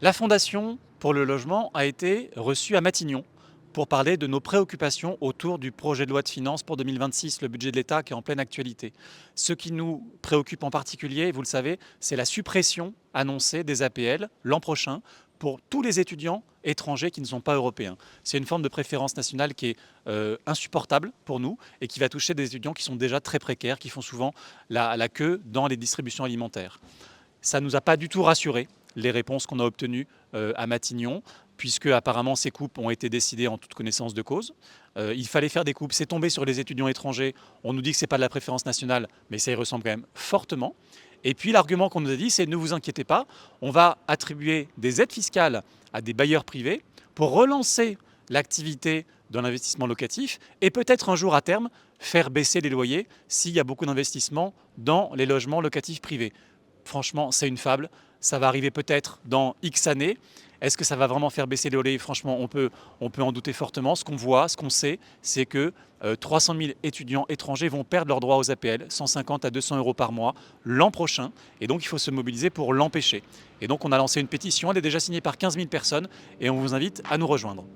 La Fondation pour le logement a été reçue à Matignon pour parler de nos préoccupations autour du projet de loi de finances pour 2026, le budget de l'État qui est en pleine actualité. Ce qui nous préoccupe en particulier, vous le savez, c'est la suppression annoncée des APL l'an prochain pour tous les étudiants étrangers qui ne sont pas européens. C'est une forme de préférence nationale qui est insupportable pour nous et qui va toucher des étudiants qui sont déjà très précaires, qui font souvent la queue dans les distributions alimentaires. Ça ne nous a pas du tout rassurés, les réponses qu'on a obtenues à Matignon, puisque apparemment ces coupes ont été décidées en toute connaissance de cause. Il fallait faire des coupes, c'est tombé sur les étudiants étrangers. On nous dit que ce n'est pas de la préférence nationale, mais ça y ressemble quand même fortement. Et puis l'argument qu'on nous a dit, c'est ne vous inquiétez pas, on va attribuer des aides fiscales à des bailleurs privés pour relancer l'activité de l'investissement locatif et peut-être un jour à terme faire baisser les loyers s'il y a beaucoup d'investissements dans les logements locatifs privés. Franchement, c'est une fable. Ça va arriver peut-être dans X années. Est-ce que ça va vraiment faire baisser les loyers? Franchement, on peut en douter fortement. Ce qu'on voit, ce qu'on sait, c'est que 300 000 étudiants étrangers vont perdre leur droit aux APL, 150 à 200 euros par mois, l'an prochain. Et donc, il faut se mobiliser pour l'empêcher. Et donc, on a lancé une pétition. Elle est déjà signée par 15 000 personnes et on vous invite à nous rejoindre.